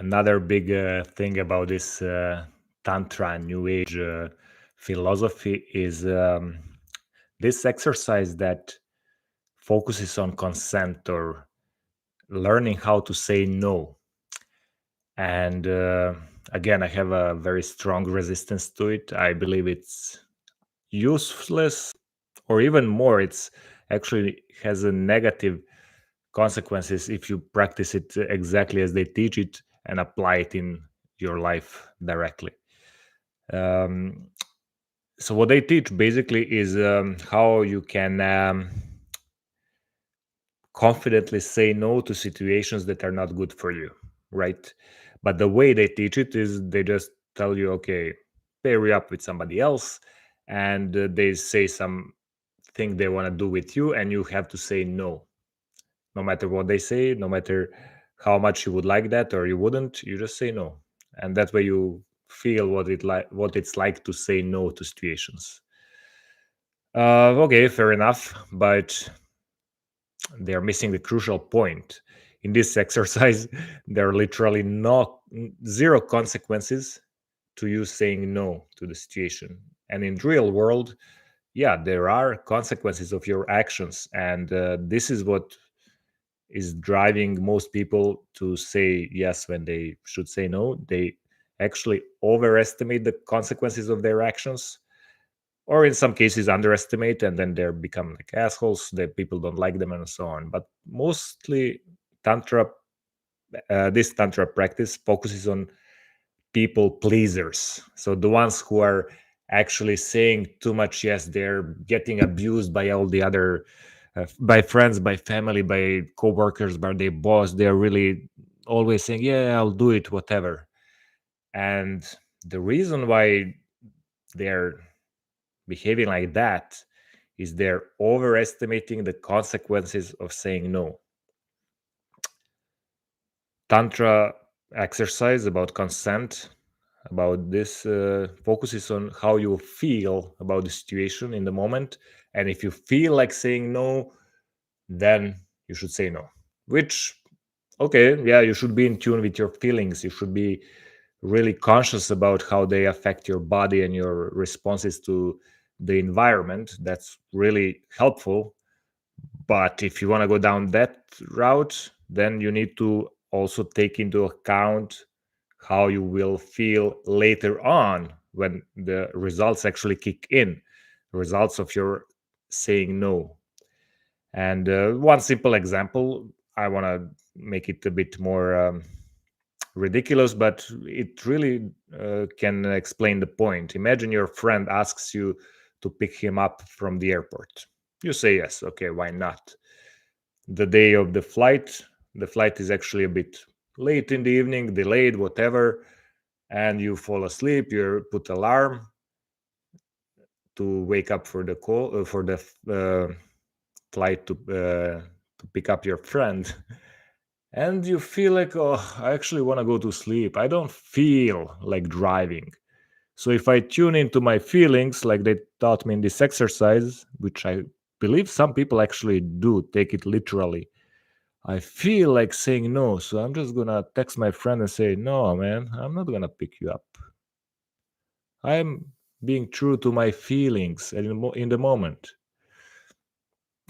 Another big thing about this Tantra New Age philosophy is this exercise that focuses on consent or learning how to say no. And again, I have a very strong resistance to it. I believe it's useless, or even more, it's actually has a negative consequences if you practice it exactly as they teach it and apply it in your life directly. Um, so what they teach basically is how you can confidently say no to situations that are not good for you, right? But the way they teach it is they just tell you, okay, pair you up with somebody else, and they say some thing they want to do with you, and you have to say no, no matter what they say, no matter how much you would like that or you wouldn't. You just say no, and that way you feel what it's like to say no to situations. Okay, fair enough, but they're missing the crucial point. In this exercise, there are literally zero consequences to you saying no to the situation. And in real world, yeah, there are consequences of your actions, and this is what is driving most people to say yes when they should say no. They actually overestimate the consequences of their actions, or in some cases underestimate, and then they become like assholes that people don't like them and so on. But mostly tantra this tantra practice focuses on people pleasers, so the ones who are actually saying too much yes. They're getting abused by all the other by friends, by family, by coworkers, by their boss. They're really always saying, yeah, I'll do it, whatever. And the reason why they're behaving like that is they're overestimating the consequences of saying no. Tantra exercise about consent, about this, focuses on how you feel about the situation in the moment. And if you feel like saying no, then you should say no. Which, okay, yeah, you should be in tune with your feelings. You should be really conscious about how they affect your body and your responses to the environment. That's really helpful. But if you want to go down that route, then you need to also take into account how you will feel later on when the results actually kick in, results of your saying no. And one simple example, I want to make it a bit more ridiculous, but it really can explain the point. Imagine your friend asks you to pick him up from the airport. You say yes, okay, why not? The day of the flight is actually a bit late in the evening, delayed, whatever, and you fall asleep. You put alarm to wake up for the call for the flight to pick up your friend, and you feel like, oh, I actually want to go to sleep. I don't feel like driving. So if I tune into my feelings, like they taught me in this exercise, which I believe some people actually do take it literally, I feel like saying no. So I'm just gonna text my friend and say, no, man, I'm not gonna pick you up. I'm being true to my feelings and in the moment.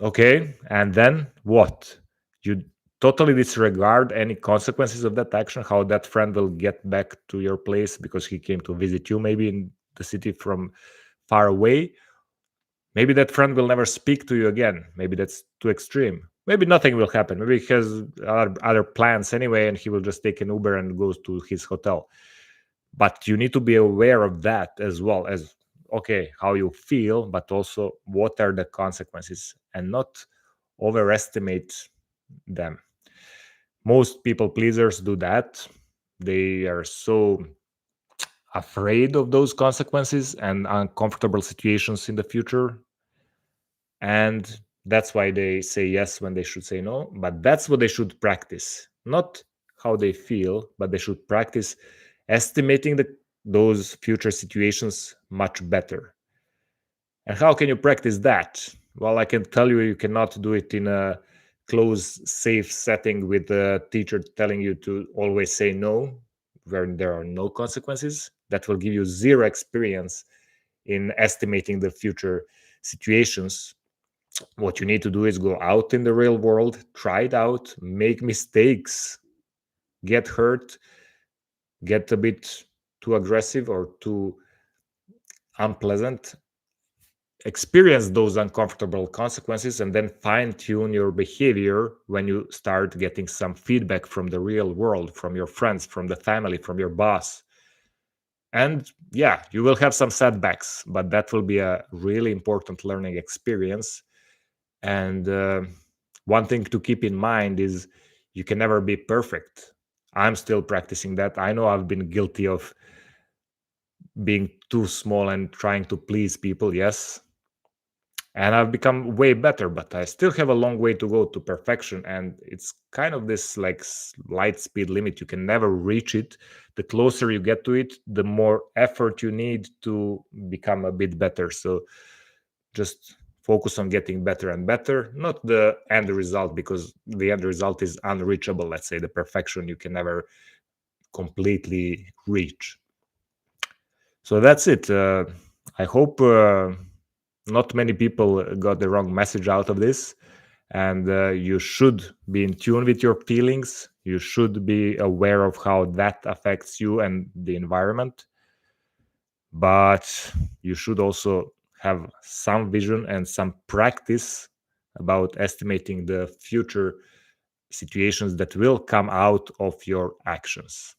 Okay, and then what? You totally disregard any consequences of that action, how that friend will get back to your place because he came to visit you, maybe in the city from far away. Maybe that friend will never speak to you again. Maybe that's too extreme. Maybe nothing will happen. Maybe he has other plans anyway, and he will just take an Uber and goes to his hotel. But you need to be aware of that as well as, okay, how you feel, but also what are the consequences, and not overestimate them. Most people pleasers do that. They are so afraid of those consequences and uncomfortable situations in the future, and that's why they say yes when they should say no. But that's what they should practice, not how they feel, but they should practice estimating those future situations much better. And how can you practice that? Well, I can tell you, you cannot do it in a close, safe setting with a teacher telling you to always say no, where there are no consequences, that will give you zero experience in estimating the future situations. What you need to do is go out in the real world, try it out, make mistakes, get hurt, get a bit too aggressive or too unpleasant, experience those uncomfortable consequences, and then fine tune your behavior when you start getting some feedback from the real world, from your friends, from the family, from your boss. And yeah, you will have some setbacks, but that will be a really important learning experience. And one thing to keep in mind is you can never be perfect. I'm still practicing that. I know I've been guilty of being too small and trying to please people, yes. And I've become way better, but I still have a long way to go to perfection. And it's kind of this like light speed limit. You can never reach it. The closer you get to it, the more effort you need to become a bit better. So just focus on getting better and better, not the end result, because the end result is unreachable. Let's say the perfection you can never completely reach. So that's it. I hope not many people got the wrong message out of this. And you should be in tune with your feelings. You should be aware of how that affects you and the environment. But you should also have some vision and some practice about estimating the future situations that will come out of your actions.